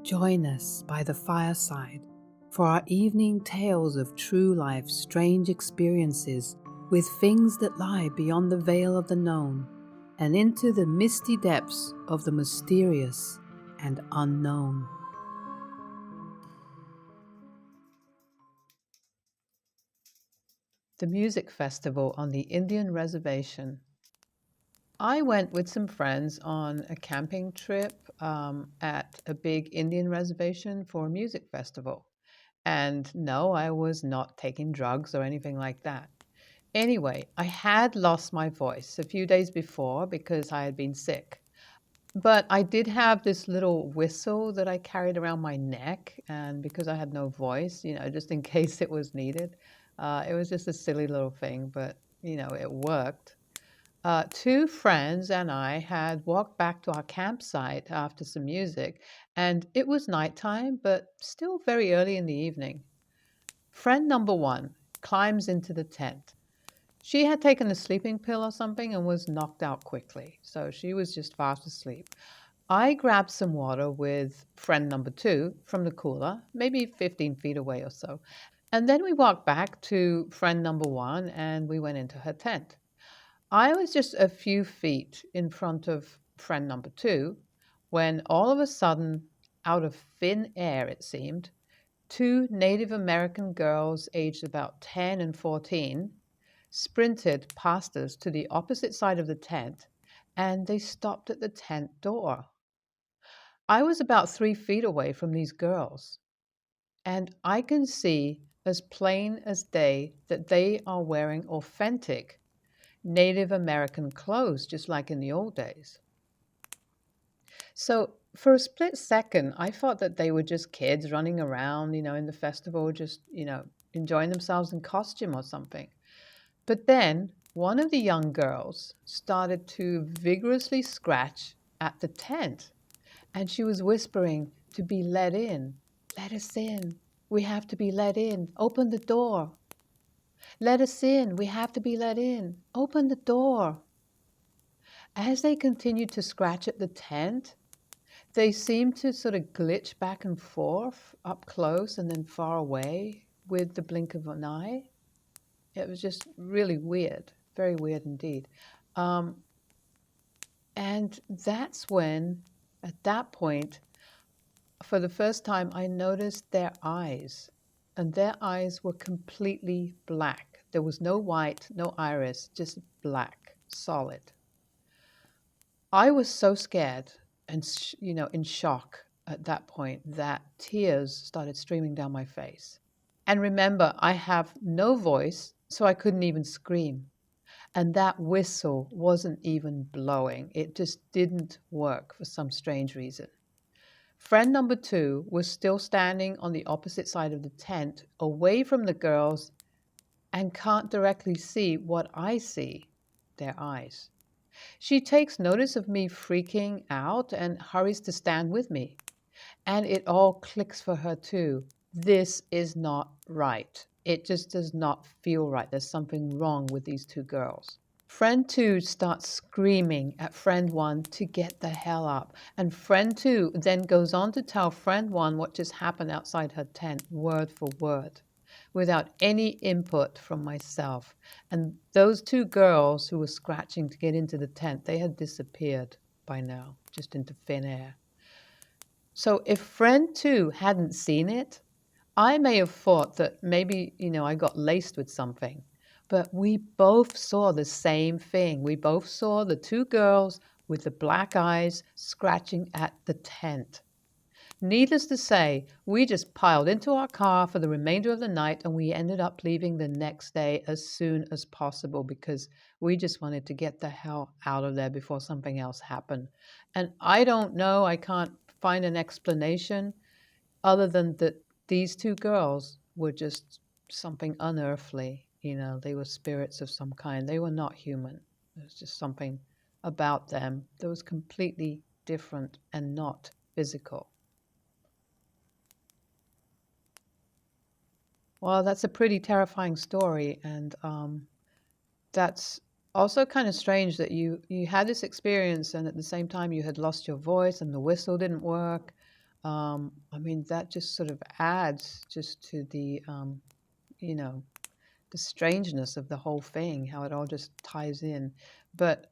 Join us by the fireside for our evening tales of true life's strange experiences with things that lie beyond the veil of the known and into the misty depths of the mysterious and unknown. The music festival on the Indian Reservation. I went with some friends on a camping trip at a big Indian reservation for a music festival. And no, I was not taking drugs or anything like that. Anyway, I had lost my voice a few days before because I had been sick. But I did have this little whistle that I carried around my neck, and because I had no voice, just in case it was needed, it was just a silly little thing, but it worked. Two friends and I had walked back to our campsite after some music, and it was nighttime, but still very early in the evening. Friend number one climbs into the tent. She had taken a sleeping pill or something and was knocked out quickly, so she was just fast asleep. I grabbed some water with friend number two from the cooler, maybe 15 feet away or so, and then we walked back to friend number one and we went into her tent. I was just a few feet in front of friend number two when all of a sudden, out of thin air, it seemed, two Native American girls aged about 10 and 14 sprinted past us to the opposite side of the tent and they stopped at the tent door. I was about 3 feet away from these girls and I can see as plain as day that they are wearing authentic Native American clothes, just like in the old days. So for a split second, I thought that they were just kids running around, in the festival, just, enjoying themselves in costume or something. But then one of the young girls started to vigorously scratch at the tent, and she was whispering to be let in. Let us in. We have to be let in. Open the door. Let us in. We have to be let in. Open the door. As they continued to scratch at the tent, they seemed to sort of glitch back and forth, up close and then far away with the blink of an eye. It was just really weird, very weird indeed. Um, and that's when, at that point, for the first time, I noticed their eyes. And their eyes were completely black. There was no white, no iris, just black, solid. I was so scared and, in shock at that point that tears started streaming down my face. And remember, I have no voice, so I couldn't even scream. And that whistle wasn't even blowing. It just didn't work for some strange reason. Friend number two was still standing on the opposite side of the tent, away from the girls, and can't directly see what I see, their eyes. She takes notice of me freaking out and hurries to stand with me. And it all clicks for her too. This is not right. It just does not feel right. There's something wrong with these two girls. Friend two starts screaming at friend one to get the hell up. And friend two then goes on to tell friend one what just happened outside her tent, word for word, without any input from myself. And those two girls who were scratching to get into the tent, they had disappeared by now, just into thin air. So if friend two hadn't seen it, I may have thought that maybe, I got laced with something. But we both saw the same thing. We both saw the two girls with the black eyes scratching at the tent. Needless to say, we just piled into our car for the remainder of the night and we ended up leaving the next day as soon as possible because we just wanted to get the hell out of there before something else happened. And I don't know, I can't find an explanation other than that these two girls were just something unearthly. They were spirits of some kind. They were not human. There was just something about them that was completely different and not physical. Well, that's a pretty terrifying story, and that's also kind of strange that you had this experience, and at the same time you had lost your voice, and the whistle didn't work. I mean, that just sort of adds just to you know, the strangeness of the whole thing, how it all just ties in. But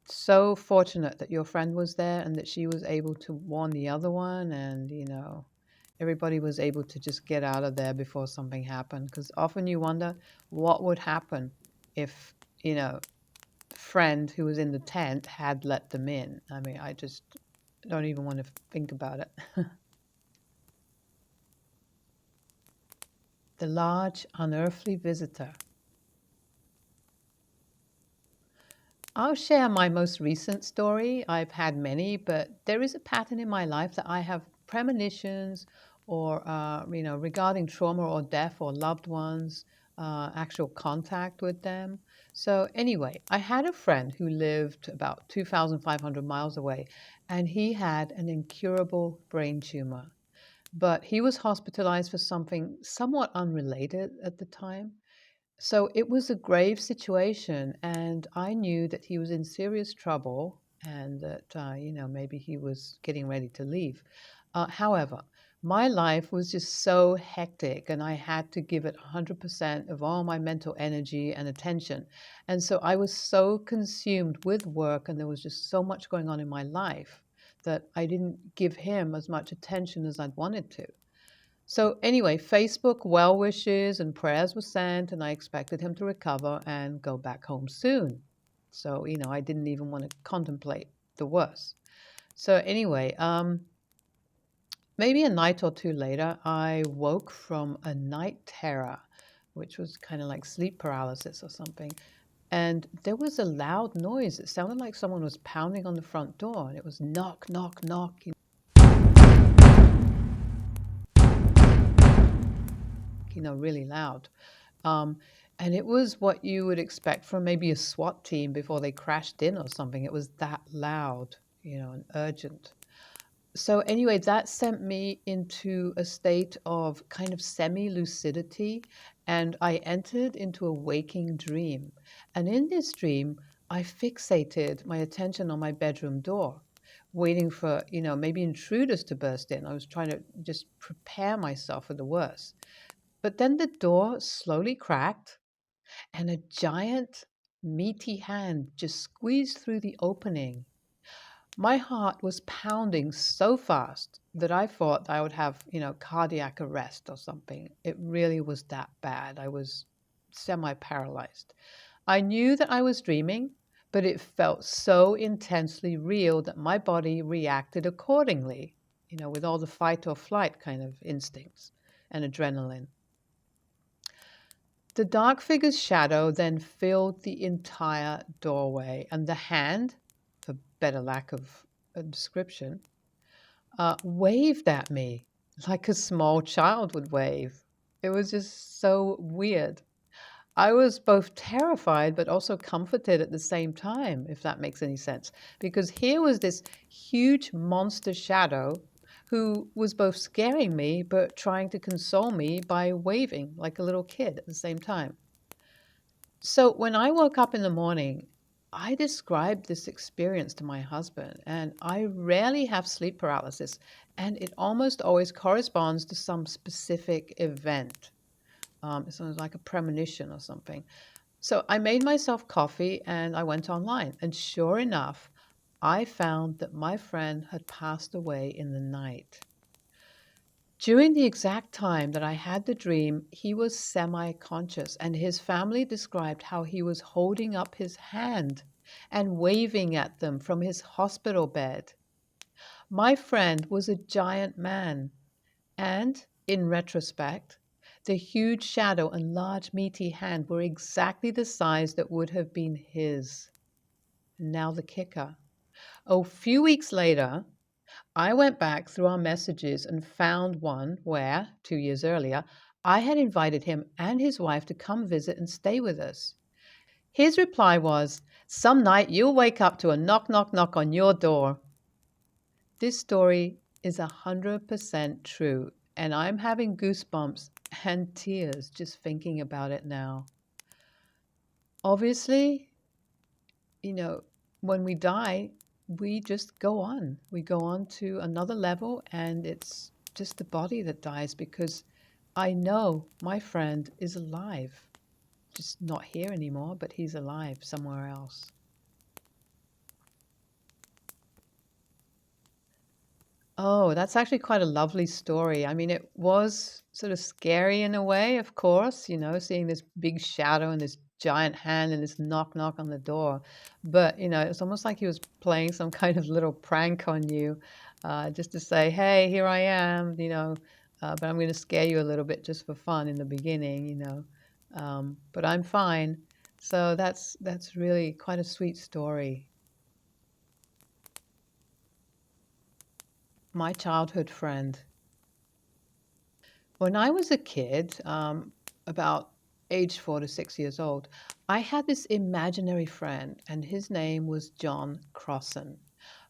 so fortunate that your friend was there and that she was able to warn the other one, and everybody was able to just get out of there before something happened. Because often you wonder what would happen if, you know, the friend who was in the tent had let them in. I mean, I just don't even want to think about it. The large unearthly visitor. I'll share my most recent story. I've had many, but there is a pattern in my life that I have premonitions or, regarding trauma or death or loved ones, actual contact with them. So, anyway, I had a friend who lived about 2,500 miles away, and he had an incurable brain tumor. But he was hospitalized for something somewhat unrelated at the time. So it was a grave situation, and I knew that he was in serious trouble and that, maybe he was getting ready to leave. However, my life was just so hectic, and I had to give it 100% of all my mental energy and attention. And so I was so consumed with work, and there was just so much going on in my life that I didn't give him as much attention as I'd wanted to. So anyway, Facebook well wishes and prayers were sent, and I expected him to recover and go back home soon. So, I didn't even want to contemplate the worst. So anyway, maybe a night or two later, I woke from a night terror, which was kind of like sleep paralysis or something. And there was a loud noise. It sounded like someone was pounding on the front door, and it was knock, knock, knock, really loud. Um, and it was what you would expect from maybe a SWAT team before they crashed in or something. It was that loud, and urgent. So, anyway, that sent me into a state of kind of semi lucidity, and I entered into a waking dream. And in this dream, I fixated my attention on my bedroom door, waiting for, maybe intruders to burst in. I was trying to just prepare myself for the worst. But then the door slowly cracked, and a giant, meaty hand just squeezed through the opening. My heart was pounding so fast that I thought I would have, cardiac arrest or something. It really was that bad. I was semi paralyzed. I knew that I was dreaming, but it felt so intensely real that my body reacted accordingly, with all the fight or flight kind of instincts and adrenaline. The dark figure's shadow then filled the entire doorway, and the hand, for better lack of a description, waved at me like a small child would wave. It was just so weird. I was both terrified but also comforted at the same time, if that makes any sense, because here was this huge monster shadow who was both scaring me but trying to console me by waving like a little kid at the same time. So when I woke up in the morning, I described this experience to my husband, and I rarely have sleep paralysis, and it almost always corresponds to some specific event. It sounds like a premonition or something. So I made myself coffee and I went online, and sure enough, I found that my friend had passed away in the night. During the exact time that I had the dream, he was semi conscious, and his family described how he was holding up his hand and waving at them from his hospital bed. My friend was a giant man, and in retrospect, the huge shadow and large meaty hand were exactly the size that would have been his. Now, the kicker. A few weeks later, I went back through our messages and found one where, 2 years earlier, I had invited him and his wife to come visit and stay with us. His reply was, "Some night you'll wake up to a knock, knock, knock on your door." This story is 100% true, and I'm having goosebumps and tears just thinking about it now. Obviously, you know, when we die, we just go on. We go on to another level, and it's just the body that dies because I know my friend is alive. Just not here anymore, but he's alive somewhere else. Oh, that's actually quite a lovely story. I mean, it was sort of scary in a way, of course, seeing this big shadow and this giant hand and this knock knock on the door. But, it's almost like he was playing some kind of little prank on you, just to say, hey, here I am, but I'm going to scare you a little bit just for fun in the beginning. But I'm fine. So that's really quite a sweet story. My childhood friend. When I was a kid, about age 4 to 6 years old, I had this imaginary friend, and his name was John Crossan.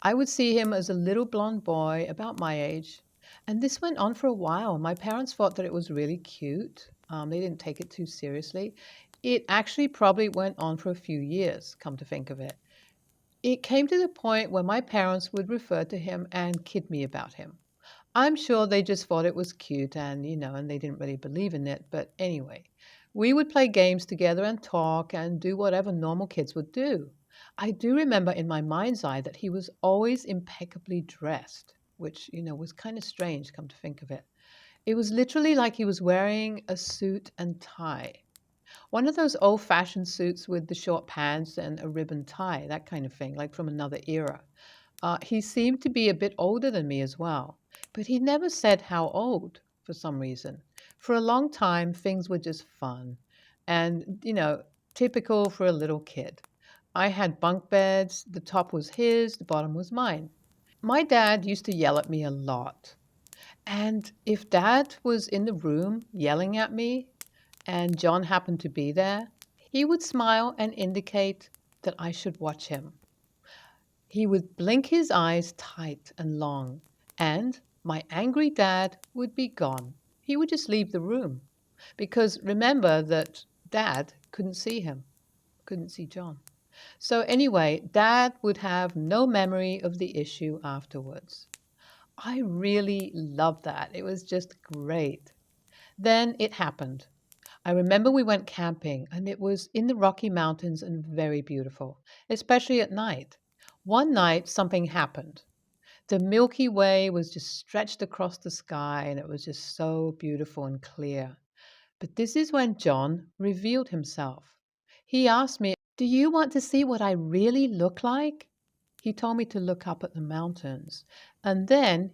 I would see him as a little blonde boy about my age, and this went on for a while. My parents thought that it was really cute. They didn't take it too seriously. It actually probably went on for a few years, come to think of it. It came to the point where my parents would refer to him and kid me about him. I'm sure they just thought it was cute and they didn't really believe in it. But anyway, we would play games together and talk and do whatever normal kids would do. I do remember in my mind's eye that he was always impeccably dressed, which was kind of strange, come to think of it. It was literally like he was wearing a suit and tie. One of those old fashioned suits with the short pants and a ribbon tie, that kind of thing, like from another era. He seemed to be a bit older than me as well, but he never said how old for some reason. For a long time, things were just fun and typical for a little kid. I had bunk beds, the top was his, the bottom was mine. My dad used to yell at me a lot. And if dad was in the room yelling at me and John happened to be there, he would smile and indicate that I should watch him. He would blink his eyes tight and long, and my angry dad would be gone. He would just leave the room. Because remember that dad couldn't see him, couldn't see John. So, anyway, dad would have no memory of the issue afterwards. I really loved that. It was just great. Then it happened. I remember we went camping, and it was in the Rocky Mountains and very beautiful, especially at night. One night, something happened. The Milky Way was just stretched across the sky, and it was just so beautiful and clear. But this is when John revealed himself. He asked me, do you want to see what I really look like? He told me to look up at the mountains. And then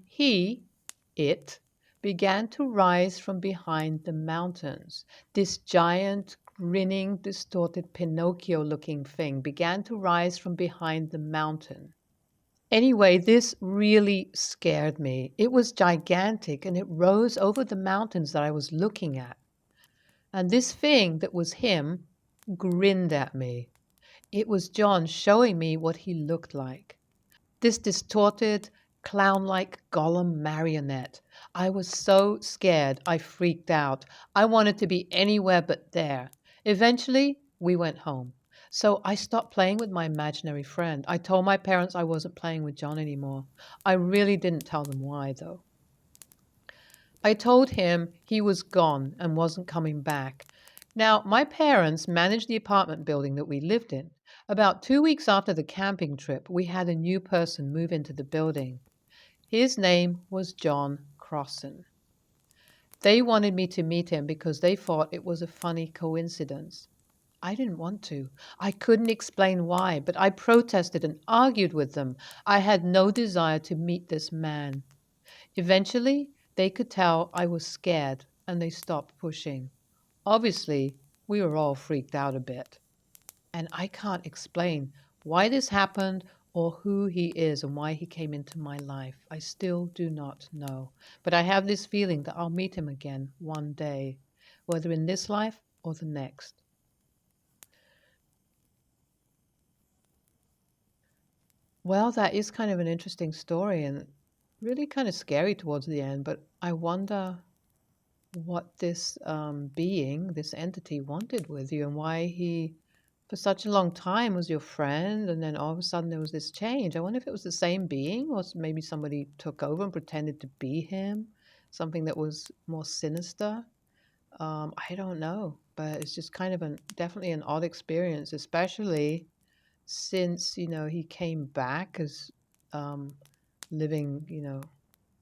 it, began to rise from behind the mountains. This giant, grinning, distorted Pinocchio looking thing began to rise from behind the mountain. Anyway, this really scared me. It was gigantic and it rose over the mountains that I was looking at. And this thing that was him grinned at me. It was John showing me what he looked like. This distorted, clown like Gollum marionette. I was so scared, I freaked out. I wanted to be anywhere but there. Eventually, we went home. So I stopped playing with my imaginary friend. I told my parents I wasn't playing with John anymore. I really didn't tell them why, though. I told him he was gone and wasn't coming back. Now, my parents managed the apartment building that we lived in. About 2 weeks after the camping trip, we had a new person move into the building. His name was John Crossan. They wanted me to meet him because they thought it was a funny coincidence. I didn't want to. I couldn't explain why, but I protested and argued with them. I had no desire to meet this man. Eventually, they could tell I was scared and they stopped pushing. Obviously, we were all freaked out a bit. And I can't explain why this happened or who he is and why he came into my life. I still do not know. But I have this feeling that I'll meet him again one day, whether in this life or the next. Well, that is kind of an interesting story and really kind of scary towards the end, but I wonder what this being, this entity wanted with you and why he for such a long time was your friend, and then all of a sudden there was this change. I wonder if it was the same being, or maybe somebody took over and pretended to be him, something that was more sinister. I don't know, but it's just kind of an definitely an odd experience, especially since he came back as um, living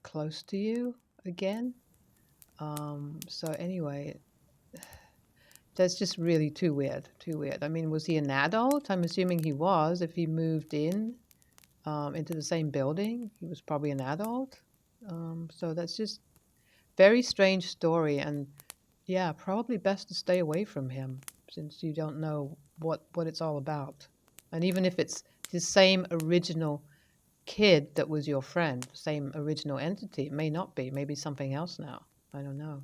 close to you again. So anyway, that's just really too weird, too weird. I mean, was he an adult? I'm assuming he was. If he moved in into the same building, he was probably an adult. So that's just very strange story, and yeah, probably best to stay away from him since you don't know what it's all about. And even if it's the same original kid that was your friend, same original entity, it may not be. Maybe something else now. I don't know.